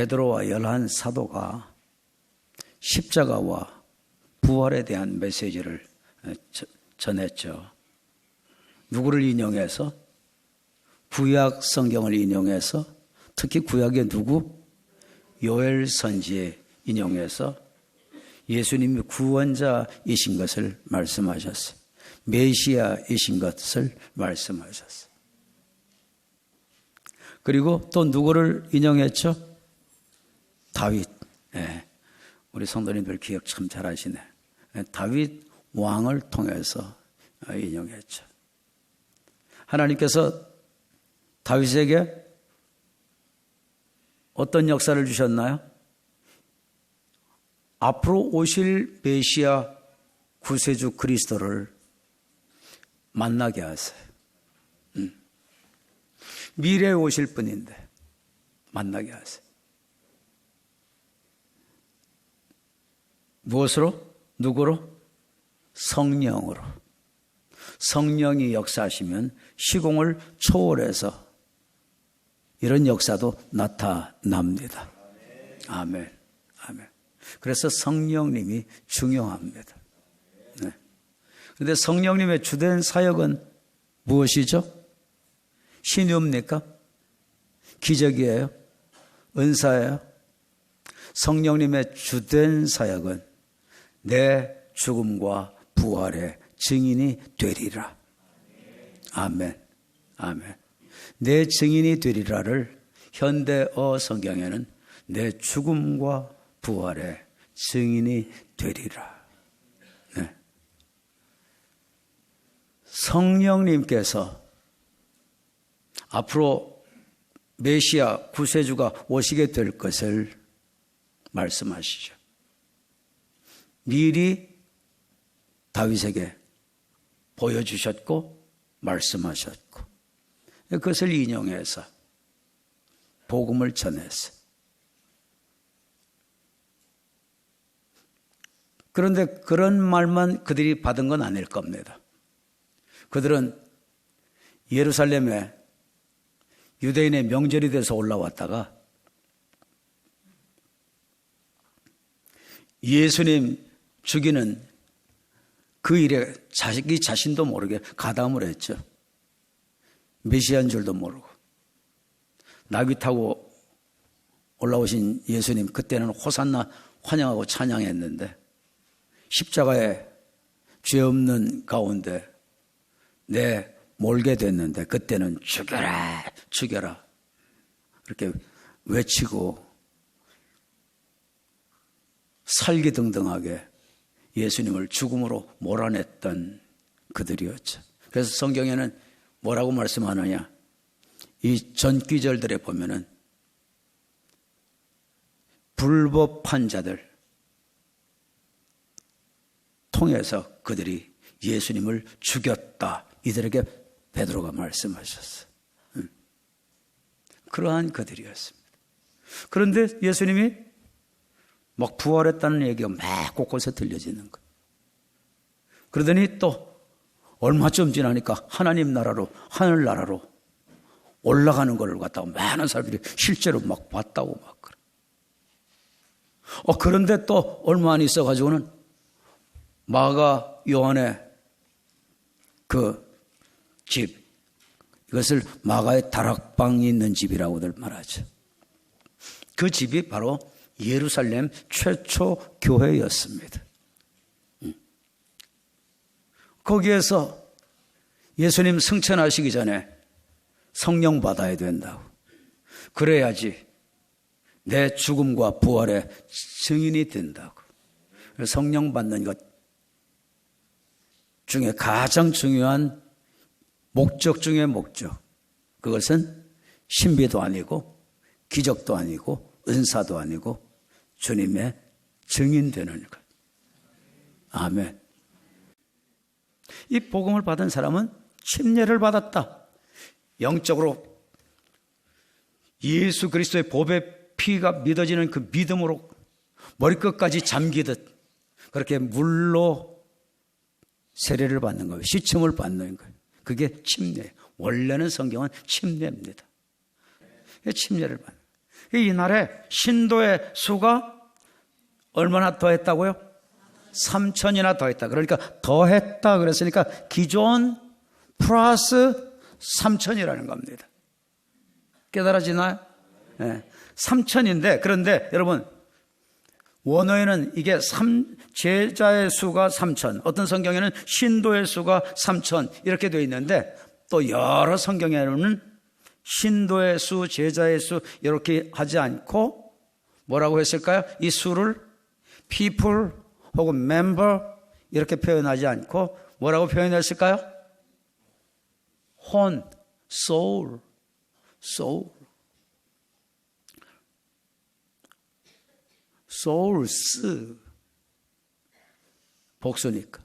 베드로와 11 사도가 십자가와 부활에 대한 메시지를 전했죠. 누구를 인용해서? 구약 성경을 인용해서, 특히 구약의 누구? 요엘 선지에 인용해서 예수님이 구원자이신 것을 말씀하셨어요. 메시아이신 것을 말씀하셨어요. 그리고 또 누구를 인용했죠? 다윗. 우리 성도님들 기억 참 잘하시네. 다윗 왕을 통해서 인용했죠. 하나님께서 다윗에게 어떤 역사를 주셨나요? 앞으로 오실 메시아 구세주 그리스도를 만나게 하세요. 미래에 오실 분인데 만나게 하세요. 무엇으로? 누구로? 성령으로. 성령이 역사하시면 시공을 초월해서 이런 역사도 나타납니다. 아멘. 아멘. 그래서 성령님이 중요합니다. 네. 그런데 성령님의 주된 사역은 무엇이죠? 신유입니까? 기적이에요? 은사예요? 성령님의 주된 사역은 내 죽음과 부활의 증인이 되리라. 아멘. 아멘. 내 증인이 되리라를 현대어 성경에는 내 죽음과 부활의 증인이 되리라. 네. 성령님께서 앞으로 메시아 구세주가 오시게 될 것을 말씀하시죠. 미리 다윗에게 보여주셨고 말씀하셨고 그것을 인용해서 복음을 전했어요. 그런데 그런 말만 그들이 받은 건 아닐 겁니다. 그들은 예루살렘에 유대인의 명절이 돼서 올라왔다가 예수님 죽이는 그 일에 자기 자신도 모르게 가담을 했죠. 메시아인 줄도 모르고. 나귀 타고 올라오신 예수님, 그때는 호산나 환영하고 찬양했는데 십자가에 죄 없는 가운데 몰게 됐는데 그때는 죽여라 죽여라 이렇게 외치고 살기등등하게 예수님을 죽음으로 몰아냈던 그들이었죠. 그래서 성경에는 뭐라고 말씀하느냐, 이 전귀절들에 보면은 불법한 자들 통해서 그들이 예수님을 죽였다, 이들에게 베드로가 말씀하셨어요. 그러한 그들이었습니다. 그런데 예수님이 막 부활했다는 얘기가 막 곳곳에 들려지는 거예요. 그러더니 또 얼마쯤 지나니까 하나님 나라로, 하늘나라로 올라가는 걸 갖다가 많은 사람들이 실제로 막 봤다고 막 그래. 그런데 또 얼마 안 있어가지고는 마가 요한의 그 집, 이것을 마가의 다락방이 있는 집이라고들 말하죠. 그 집이 바로 예루살렘 최초 교회였습니다. 거기에서 예수님 승천하시기 전에 성령 받아야 된다고. 그래야지 내 죽음과 부활의 증인이 된다고. 성령 받는 것 중에 가장 중요한 목적 중의 목적, 그것은 신비도 아니고 기적도 아니고 은사도 아니고 주님의 증인되는 것. 아멘. 이 복음을 받은 사람은 침례를 받았다. 영적으로 예수 그리스도의 보배 피가 믿어지는 그 믿음으로 머리끝까지 잠기듯 그렇게 물로 세례를 받는 거예요. 시침을 받는 거예요. 그게 침례. 원래는 성경은 침례입니다. 침례를 받는. 이날에 신도의 수가 얼마나 더했다고요? 3천이나 더했다. 그러니까 더했다 그랬으니까 기존 플러스 3천이라는 겁니다. 깨달아지나요? 네. 3천인데, 그런데 여러분, 원어에는 이게 제자의 수가 3천, 어떤 성경에는 신도의 수가 3천 이렇게 되어 있는데, 또 여러 성경에는 신도의 수, 제자의 수 이렇게 하지 않고 뭐라고 했을까요? 이 수를 people 혹은 member 이렇게 표현하지 않고 뭐라고 표현했을까요? 혼, soul. souls 복수니까.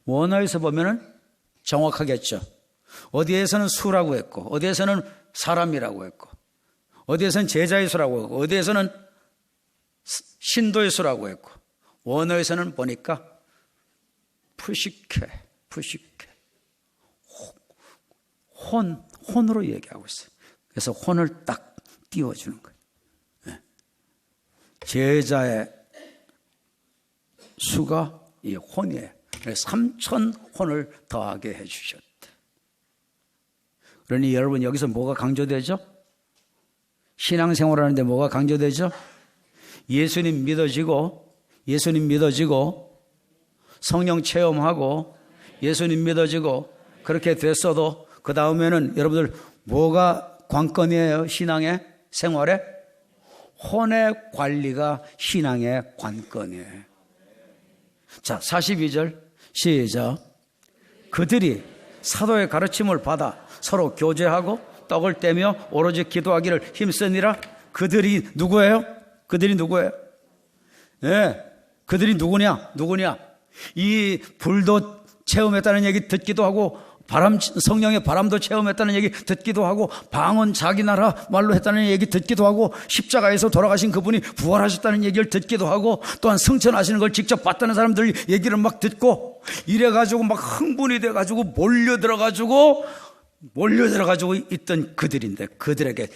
원어에서 보면은 정확하겠죠. 어디에서는 수라고 했고, 어디에서는 사람이라고 했고, 어디에서는 제자의 수라고 했고, 어디에서는 신도의 수라고 했고, 원어에서는 보니까 푸시케 혼으로 얘기하고 있어요. 그래서 혼을 딱 띄워주는 거예요. 제자의 수가 이 혼이에요. 3천 혼을 더하게 해주셨다. 그러니 여러분 여기서 뭐가 강조되죠? 신앙생활하는데 뭐가 강조되죠? 예수님 믿어지고 성령 체험하고 예수님 믿어지고 그렇게 됐어도 그 다음에는 여러분들 뭐가 관건이에요? 신앙의 생활에? 혼의 관리가 신앙의 관건이에요. 자, 42절 시작. 그들이 사도의 가르침을 받아 서로 교제하고 떡을 떼며 오로지 기도하기를 힘쓰니라. 그들이 누구예요? 네, 그들이 누구냐? 이 불도 체험했다는 얘기 듣기도 하고 성령의 바람도 체험했다는 얘기 듣기도 하고 방언 자기 나라 말로 했다는 얘기 듣기도 하고 십자가에서 돌아가신 그분이 부활하셨다는 얘기를 듣기도 하고 또한 승천하시는 걸 직접 봤다는 사람들 얘기를 막 듣고 이래가지고 막 흥분이 돼가지고 몰려들어가지고 있던 그들인데 그들에게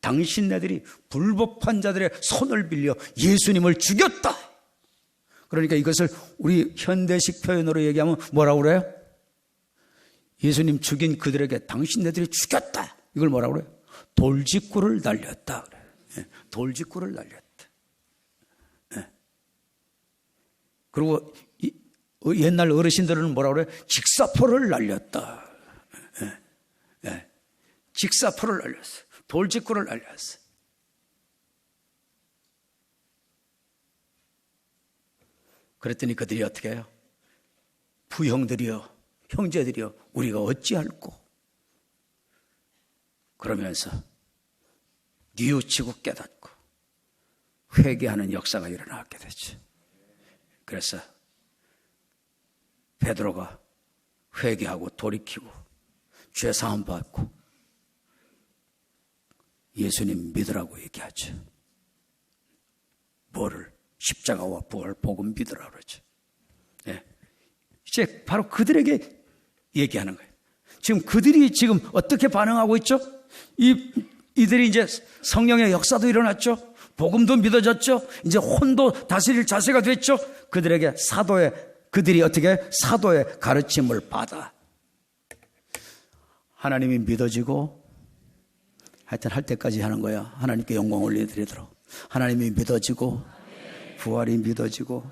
당신네들이 불법한 자들의 손을 빌려 예수님을 죽였다. 그러니까 이것을 우리 현대식 표현으로 얘기하면 뭐라고 그래요? 예수님 죽인 그들에게 당신네들이 죽였다. 이걸 뭐라고 그래요? 돌직구를 날렸다. 그래요. 돌직구를 날렸다. 그리고 옛날 어르신들은 뭐라고 그래요? 직사포를 날렸다. 직사포를 날렸어. 돌직구를 날렸어. 그랬더니 그들이 어떻게 해요? 부형들이여, 형제들이여, 우리가 어찌할꼬? 그러면서 뉘우치고 깨닫고 회개하는 역사가 일어나게 되죠. 그래서 베드로가 회개하고 돌이키고 죄 사함 받고 예수님 믿으라고 얘기하죠. 뭐를? 십자가와 부활 복음 믿으라고 그러죠. 이제 바로 그들에게 얘기하는 거예요. 지금 그들이 지금 어떻게 반응하고 있죠? 이들이 이제 성령의 역사도 일어났죠. 복음도 믿어졌죠. 이제 혼도 다스릴 자세가 됐죠. 그들이 어떻게 사도의 가르침을 받아 하나님이 믿어지고 하여튼 할 때까지 하는 거야. 하나님께 영광 올려드리도록. 하나님이 믿어지고 부활이 믿어지고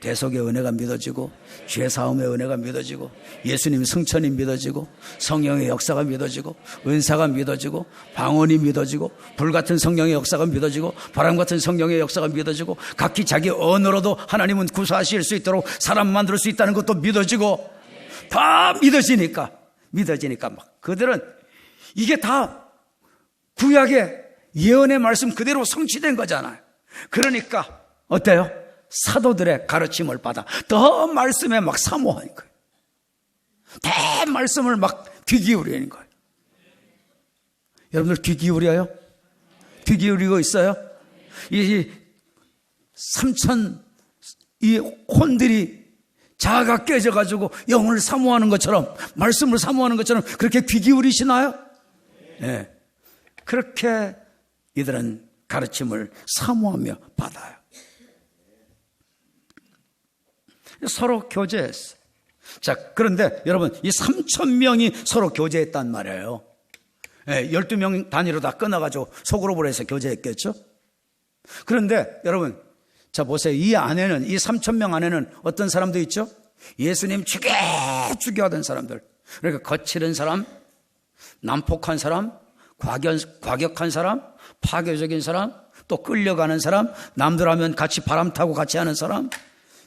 대속의 은혜가 믿어지고 죄사함의 은혜가 믿어지고 예수님 승천이 믿어지고 성령의 역사가 믿어지고 은사가 믿어지고 방언이 믿어지고 불같은 성령의 역사가 믿어지고 바람같은 성령의 역사가 믿어지고 각기 자기 언어로도 하나님은 구사하실 수 있도록 사람 만들 수 있다는 것도 믿어지고 다 믿어지니까 막 그들은 이게 다 구약의 예언의 말씀 그대로 성취된 거잖아요. 그러니까 어때요? 사도들의 가르침을 받아 더 말씀에 막 사모하는 거예요. 더 말씀을 막 귀 기울이는 거예요. 여러분들 귀 기울여요? 귀 기울이고 있어요? 이 3천 이 혼들이 자아가 깨져가지고 영을 사모하는 것처럼 말씀을 사모하는 것처럼 그렇게 귀 기울이시나요? 네. 그렇게 이들은 가르침을 사모하며 받아요. 서로 교제했어요. 자, 그런데 여러분, 이 3,000명이 서로 교제했단 말이에요. 12명 단위로 다 끊어가지고 소그룹으로 해서 교제했겠죠? 그런데 여러분, 자, 보세요. 이 3,000명 안에는 어떤 사람도 있죠? 예수님 죽여 하던 사람들. 그러니까 거칠은 사람, 난폭한 사람, 과격한 사람, 파괴적인 사람, 또 끌려가는 사람, 남들 하면 같이 바람 타고 같이 하는 사람,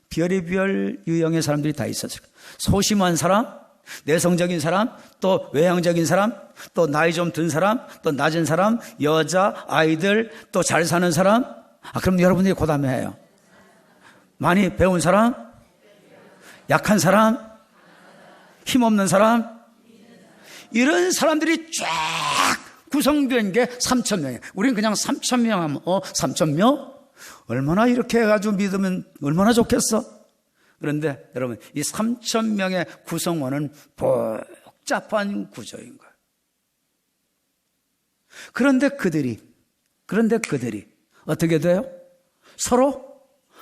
별의별 유형의 사람들이 다 있었어요. 소심한 사람, 내성적인 사람, 또 외향적인 사람, 또 나이 좀 든 사람, 또 낮은 사람, 여자, 아이들, 또 잘 사는 사람. 그럼 여러분들이 고담해요. 많이 배운 사람, 약한 사람, 힘없는 사람, 이런 사람들이 쫙 구성된 게 3,000명이에요. 우리는 그냥 3,000명 하면 3,000명? 얼마나 이렇게 해가지고 믿으면 얼마나 좋겠어? 그런데 여러분, 이 3,000명의 구성원은 복잡한 구조인 거예요. 그런데 그들이 어떻게 돼요?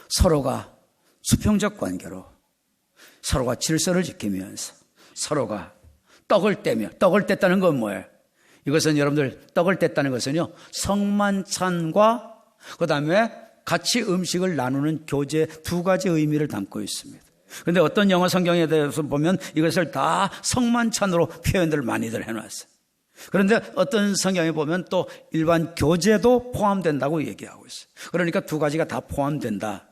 서로가 수평적 관계로 서로가 질서를 지키면서 서로가 떡을 뗐다는 건 뭐예요? 이것은 여러분들 떡을 뗐다는 것은요, 성만찬과 그 다음에 같이 음식을 나누는 교제 두 가지 의미를 담고 있습니다. 그런데 어떤 영어 성경에 대해서 보면 이것을 다 성만찬으로 표현들을 많이들 해놨어요. 그런데 어떤 성경에 보면 또 일반 교제도 포함된다고 얘기하고 있어요. 그러니까 두 가지가 다 포함된다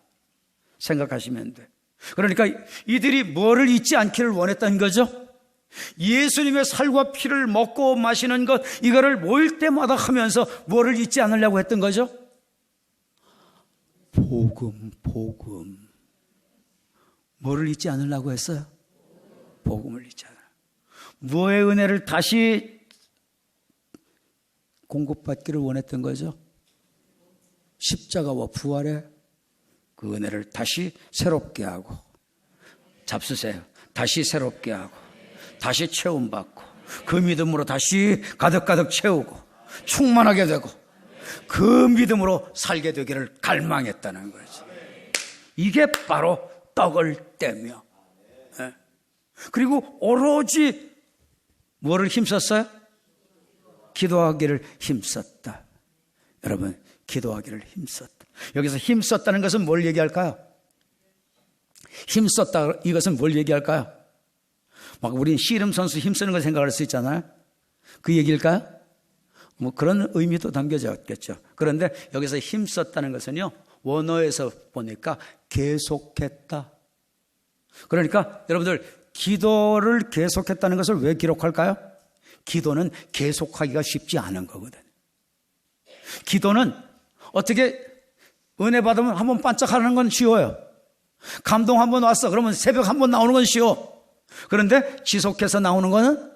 생각하시면 돼요. 그러니까 이들이 뭐를 잊지 않기를 원했던 거죠? 예수님의 살과 피를 먹고 마시는 것, 이거를 모일 때마다 하면서 뭐를 잊지 않으려고 했던 거죠? 복음. 뭐를 잊지 않으려고 했어요? 복음을 잊지 않아요. 뭐의 은혜를 다시 공급받기를 원했던 거죠? 십자가와 부활의 그 은혜를 다시 새롭게 하고, 잡수세요. 다시 새롭게 하고, 다시 채움받고, 그 믿음으로 다시 가득가득 채우고 충만하게 되고 그 믿음으로 살게 되기를 갈망했다는 거죠. 이게 바로 떡을 떼며, 그리고 오로지 뭐를 힘썼어요? 기도하기를 힘썼다. 여러분, 기도하기를 힘썼다. 여기서 힘썼다는 것은 뭘 얘기할까요? 힘썼다, 이것은 뭘 얘기할까요? 막 우리 씨름 선수 힘쓰는 걸 생각할 수 있잖아요. 그 얘기일까요? 뭐 그런 의미도 담겨져 있겠죠. 그런데 여기서 힘썼다는 것은요, 원어에서 보니까 계속했다. 그러니까 여러분들, 기도를 계속했다는 것을 왜 기록할까요? 기도는 계속하기가 쉽지 않은 거거든요. 기도는 어떻게 은혜 받으면 한번 반짝하는 건 쉬워요. 감동 한번 왔어 그러면 새벽 한번 나오는 건 쉬워. 그런데 지속해서 나오는 거는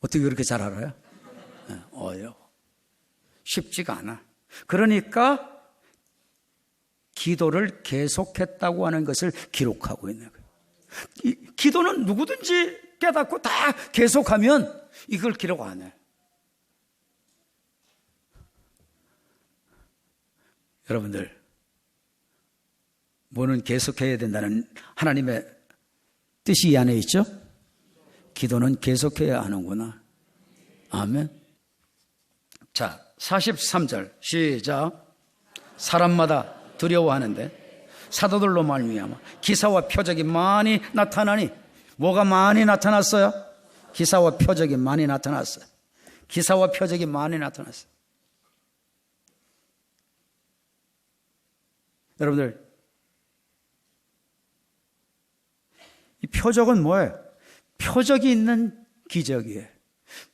어떻게 그렇게 잘 알아요? 어려워. 쉽지가 않아. 그러니까 기도를 계속했다고 하는 것을 기록하고 있는 거예요. 기도는 누구든지 깨닫고 다 계속하면 이걸 기록 안 해. 여러분들, 뭐는 계속해야 된다는 하나님의 뜻이 이 안에 있죠? 기도는 계속해야 하는구나. 아멘. 자, 43절 시작. 사람마다 두려워하는데 사도들로 말미암아 기사와 표적이 많이 나타나니. 뭐가 많이 나타났어요? 기사와 표적이 많이 나타났어요. 기사와 표적이 많이 나타났어요. 여러분들, 이 표적은 뭐예요? 표적이 있는 기적이에요.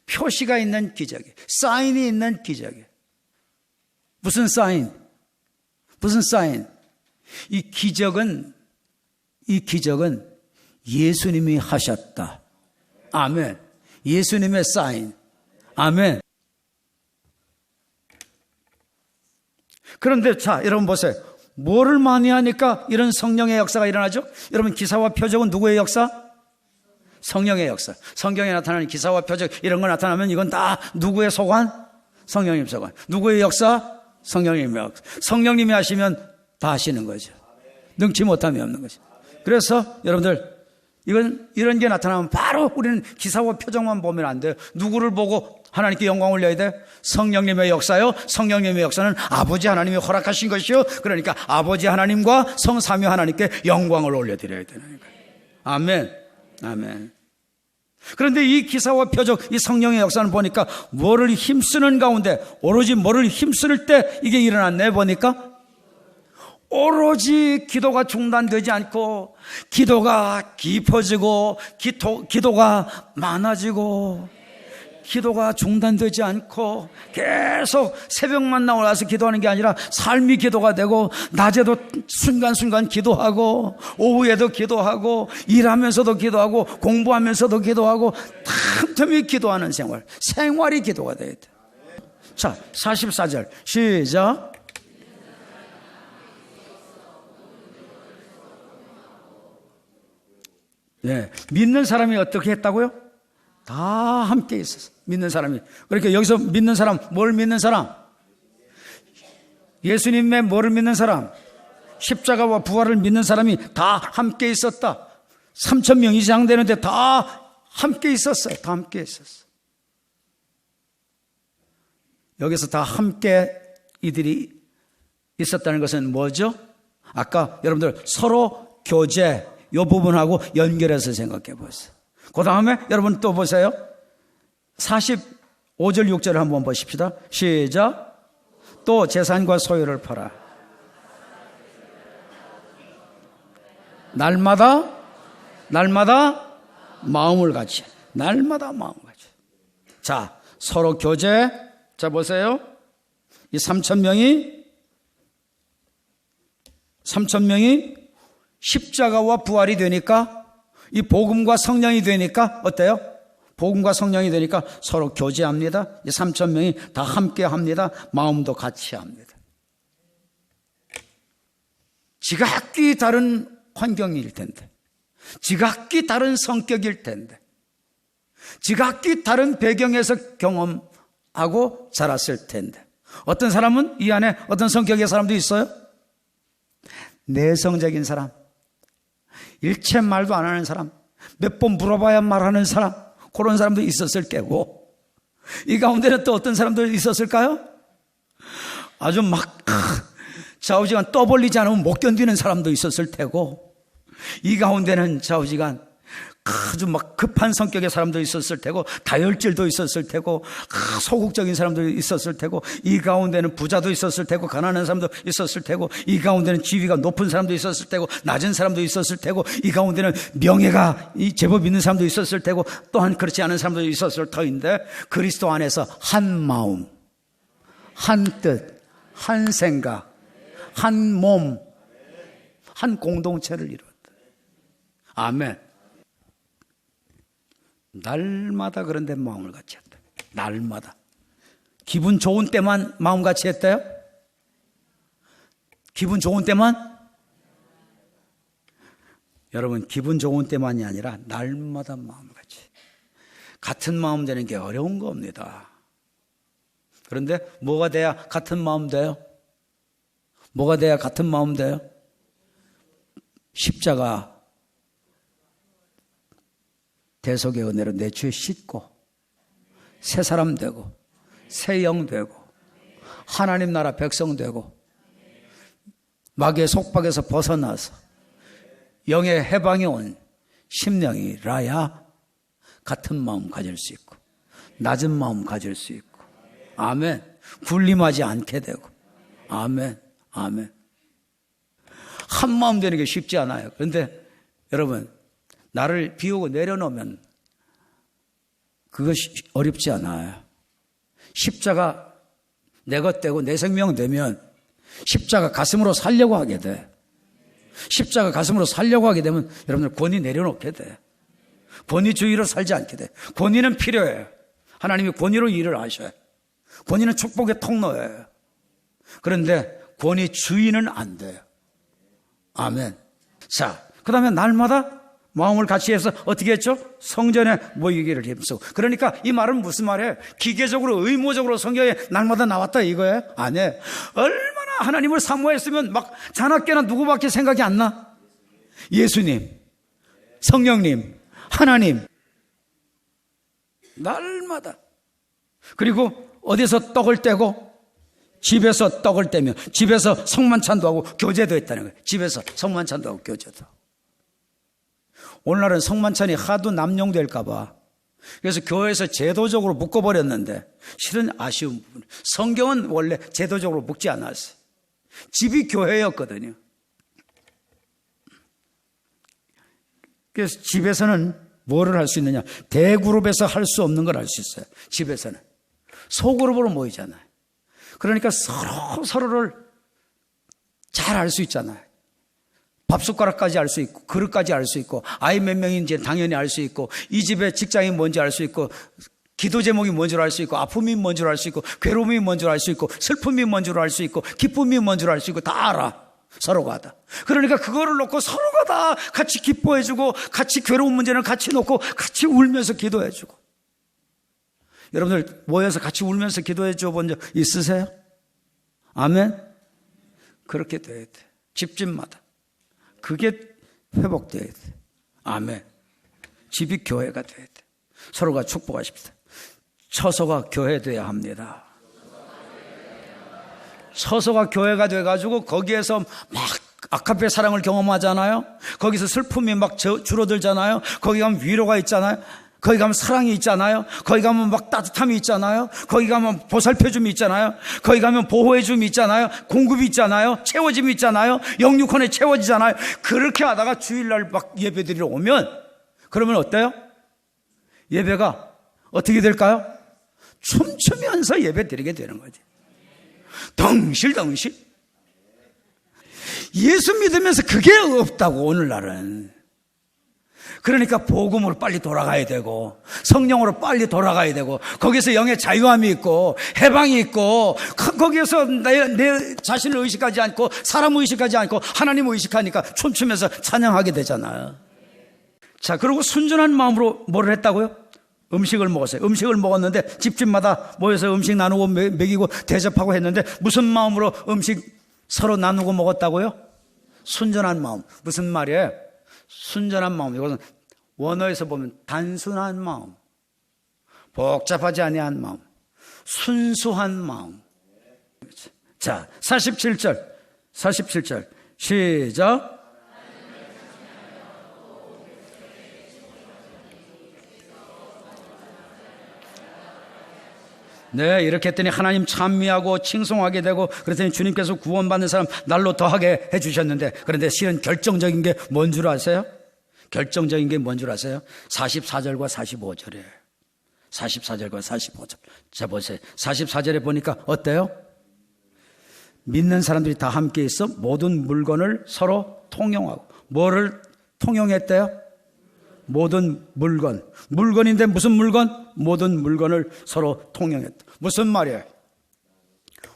표시가 있는 기적이에요. 사인이 있는 기적이에요. 무슨 사인? 무슨 사인? 이 기적은 예수님이 하셨다. 아멘. 예수님의 사인. 아멘. 그런데 자, 여러분 보세요. 뭐를 많이 하니까 이런 성령의 역사가 일어나죠? 여러분, 기사와 표적은 누구의 역사? 성령의 역사. 성경에 나타나는 기사와 표적 이런 거 나타나면 이건 다 누구의 소관? 성령님 역사. 누구의 역사? 성령님의 역사. 성령님이 하시면 다 하시는 거죠. 능치 못함이 없는 거죠. 그래서 여러분들 이런 게 나타나면 바로 우리는 기사와 표정만 보면 안 돼요. 누구를 보고 하나님께 영광 올려야 돼? 성령님의 역사요. 성령님의 역사는 아버지 하나님이 허락하신 것이요. 그러니까 아버지 하나님과 성삼위 하나님께 영광을 올려드려야 되는 거예요. 아멘. 아멘. 그런데 이 기사와 표적, 이 성령의 역사는 보니까 뭐를 힘쓰는 가운데, 오로지 뭐를 힘쓸 때 이게 일어났네 보니까 오로지 기도가 중단되지 않고 기도가 깊어지고 기도가 많아지고 기도가 중단되지 않고 계속 새벽만 나와서 기도하는 게 아니라 삶이 기도가 되고 낮에도 순간순간 기도하고 오후에도 기도하고 일하면서도 기도하고 공부하면서도 기도하고 틈틈이 기도하는 생활이 기도가 돼야 돼. 자, 44절 시작. 네, 믿는 사람이 어떻게 했다고요? 다 함께 있었어. 믿는 사람이. 그러니까 여기서 믿는 사람, 뭘 믿는 사람? 예수님의 뭐를 믿는 사람? 십자가와 부활을 믿는 사람이 다 함께 있었다. 3,000명 이상 되는데 다 함께 있었어요. 다 함께 있었어. 여기서 다 함께 이들이 있었다는 것은 뭐죠? 아까 여러분들 서로 교제 이 부분하고 연결해서 생각해 보세요. 그 다음에 여러분 또 보세요. 45절 6절을 한번 보십시다. 시작. 또 재산과 소유를 팔아 날마다 마음을 같이. 날마다 마음을 같이. 자, 서로 교제. 자, 보세요. 이 3,000명이 십자가와 부활이 되니까, 이 복음과 성령이 되니까 어때요? 복음과 성령이 되니까 서로 교제합니다. 이 3,000명이 다 함께 합니다. 마음도 같이 합니다. 지각기 다른 환경일 텐데, 지각기 다른 성격일 텐데, 지각기 다른 배경에서 경험하고 자랐을 텐데, 어떤 사람은 이 안에 어떤 성격의 사람도 있어요. 내성적인 사람, 일체 말도 안 하는 사람, 몇 번 물어봐야 말하는 사람, 그런 사람도 있었을 때고, 이 가운데는 또 어떤 사람도 있었을까요? 아주 막 좌우지간 떠벌리지 않으면 못 견디는 사람도 있었을 테고, 이 가운데는 좌우지간 아주 막 급한 성격의 사람도 있었을 테고, 다혈질도 있었을 테고, 소극적인 사람도 있었을 테고, 이 가운데는 부자도 있었을 테고, 가난한 사람도 있었을 테고, 이 가운데는 지위가 높은 사람도 있었을 테고, 낮은 사람도 있었을 테고, 이 가운데는 명예가 제법 있는 사람도 있었을 테고, 또한 그렇지 않은 사람도 있었을 터인데, 그리스도 안에서 한 마음, 한 뜻, 한 생각, 한 몸, 한 공동체를 이뤘다. 아멘. 날마다 그런데 마음을 같이 했다. 날마다. 기분 좋은 때만 마음 같이 했대요? 기분 좋은 때만? 여러분, 기분 좋은 때만이 아니라 날마다 마음 같이. 같은 마음 되는 게 어려운 겁니다. 그런데 뭐가 돼야 같은 마음 돼요? 뭐가 돼야 같은 마음 돼요? 십자가 대속의 은혜로 내 죄 씻고 새 사람 되고 새 영 되고 하나님 나라 백성 되고 마귀의 속박에서 벗어나서 영의 해방이 온 심령이라야 같은 마음 가질 수 있고 낮은 마음 가질 수 있고, 아멘. 군림하지 않게 되고, 아멘. 아멘. 한 마음 되는 게 쉽지 않아요. 그런데 여러분, 나를 비우고 내려놓으면 그것이 어렵지 않아요. 십자가 내 것 되고 내 생명 되면 십자가 가슴으로 살려고 하게 돼. 십자가 가슴으로 살려고 하게 되면 여러분들 권위 내려놓게 돼. 권위 주의로 살지 않게 돼. 권위는 필요해요. 하나님이 권위로 일을 하셔요. 권위는 축복의 통로예요. 그런데 권위 주의는 안 돼요. 아멘. 자, 그 다음에 날마다 마음을 같이 해서 어떻게 했죠? 성전에 모이기를 힘쓰고. 그러니까 이 말은 무슨 말이에요? 기계적으로 의무적으로 성경에 날마다 나왔다 이거예요? 아니에요. 얼마나 하나님을 사모했으면 막 자나깨나 누구밖에 생각이 안 나? 예수님, 성령님, 하나님. 날마다. 그리고 어디서 떡을 떼고 집에서 떡을 떼며 집에서 성만찬도 하고 교제도 했다는 거예요. 집에서 성만찬도 하고 교제도 하고. 오늘날은 성만찬이 하도 남용될까 봐 그래서 교회에서 제도적으로 묶어버렸는데 실은 아쉬운 부분. 성경은 원래 제도적으로 묶지 않았어요. 집이 교회였거든요. 그래서 집에서는 뭐를 할 수 있느냐? 대그룹에서 할 수 없는 걸 할 수 있어요. 집에서는 소그룹으로 모이잖아요. 그러니까 서로를 잘 알 수 있잖아요. 밥숟가락까지 알 수 있고 그릇까지 알 수 있고 아이 몇 명인지 당연히 알 수 있고 이 집의 직장이 뭔지 알 수 있고 기도 제목이 뭔지 알 수 있고 아픔이 뭔지 알 수 있고 괴로움이 뭔지 알 수 있고 슬픔이 뭔지 알 수 있고 기쁨이 뭔지 알 수 있고 다 알아. 서로가 다. 그러니까 그거를 놓고 서로가 다 같이 기뻐해주고 같이 괴로운 문제는 같이 놓고 같이 울면서 기도해주고. 여러분들 모여서 같이 울면서 기도해줘 본 적 있으세요? 아멘? 그렇게 돼야 돼. 집집마다. 그게 회복돼야 돼. 아멘. 집이 교회가 돼야 돼. 서로가 축복하십시다. 처소가 교회돼야 합니다. 처소가 교회가 돼가지고 거기에서 막 아카페 사랑을 경험하잖아요. 거기서 슬픔이 막 줄어들잖아요. 거기 가면 위로가 있잖아요. 거기 가면 사랑이 있잖아요. 거기 가면 막 따뜻함이 있잖아요. 거기 가면 보살펴줌이 있잖아요. 거기 가면 보호해줌이 있잖아요. 공급이 있잖아요. 채워짐이 있잖아요. 영육혼에 채워지잖아요. 그렇게 하다가 주일날 막 예배드리러 오면 그러면 어때요? 예배가 어떻게 될까요? 춤추면서 예배드리게 되는 거지. 덩실덩실. 예수 믿으면서 그게 없다고 오늘날은. 그러니까 복음으로 빨리 돌아가야 되고 성령으로 빨리 돌아가야 되고 거기서 영의 자유함이 있고 해방이 있고 거기에서 내 자신을 의식하지 않고 사람 의식하지 않고 하나님 의식하니까 춤추면서 찬양하게 되잖아요. 자, 그리고 순전한 마음으로 뭐를 했다고요? 음식을 먹었어요. 음식을 먹었는데 집집마다 모여서 음식 나누고 먹이고 대접하고 했는데 무슨 마음으로 음식 서로 나누고 먹었다고요? 순전한 마음. 무슨 말이에요? 순전한 마음. 이것은 원어에서 보면 단순한 마음, 복잡하지 아니한 마음, 순수한 마음. 자, 47절 시작. 네, 이렇게 했더니 하나님 찬미하고 칭송하게 되고 그랬더니 주님께서 구원받는 사람 날로 더하게 해주셨는데 그런데 실은 결정적인 게 뭔 줄 아세요? 결정적인 게 뭔 줄 아세요? 44절과 45절이에요. 44절과 45절. 자, 보세요. 44절에 보니까 어때요? 믿는 사람들이 다 함께 있어 모든 물건을 서로 통용하고. 뭐를 통용했대요? 모든 물건. 물건인데 무슨 물건? 모든 물건을 서로 통용했다. 무슨 말이에요?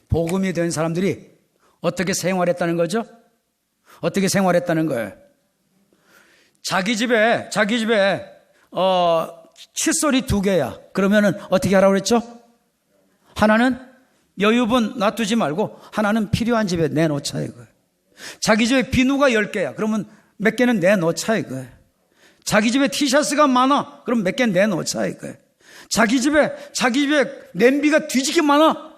복음이 된 사람들이 어떻게 생활했다는 거죠? 어떻게 생활했다는 거예요? 자기 집에 칫솔이 2개야. 그러면은 어떻게 하라고 그랬죠? 하나는 여유분 놔두지 말고 하나는 필요한 집에 내놓자 이거예요. 자기 집에 비누가 10개야. 그러면 몇 개는 내놓자 이거예요. 자기 집에 티셔츠가 많아. 그럼 몇 개 내놓자 이거예요. 자기 집에 냄비가 뒤지게 많아.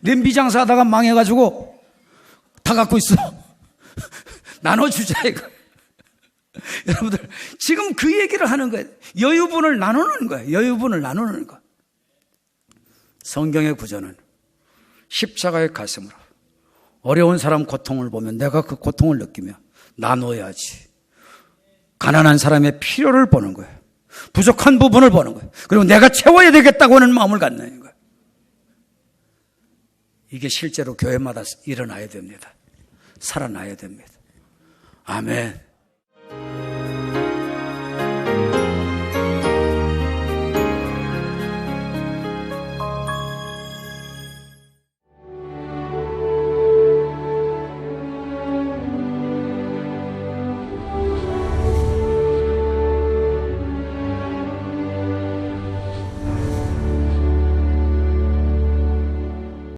냄비 장사하다가 망해가지고 다 갖고 있어. 나눠주자 이거예요. 여러분들 지금 그 얘기를 하는 거예요. 여유분을 나누는 거예요. 여유분을 나누는 거. 성경의 구조는 십자가의 가슴으로 어려운 사람 고통을 보면 내가 그 고통을 느끼며 나눠야지. 가난한 사람의 필요를 보는 거예요. 부족한 부분을 보는 거예요. 그리고 내가 채워야 되겠다고 하는 마음을 갖는 거예요. 이게 실제로 교회마다 일어나야 됩니다. 살아나야 됩니다. 아멘.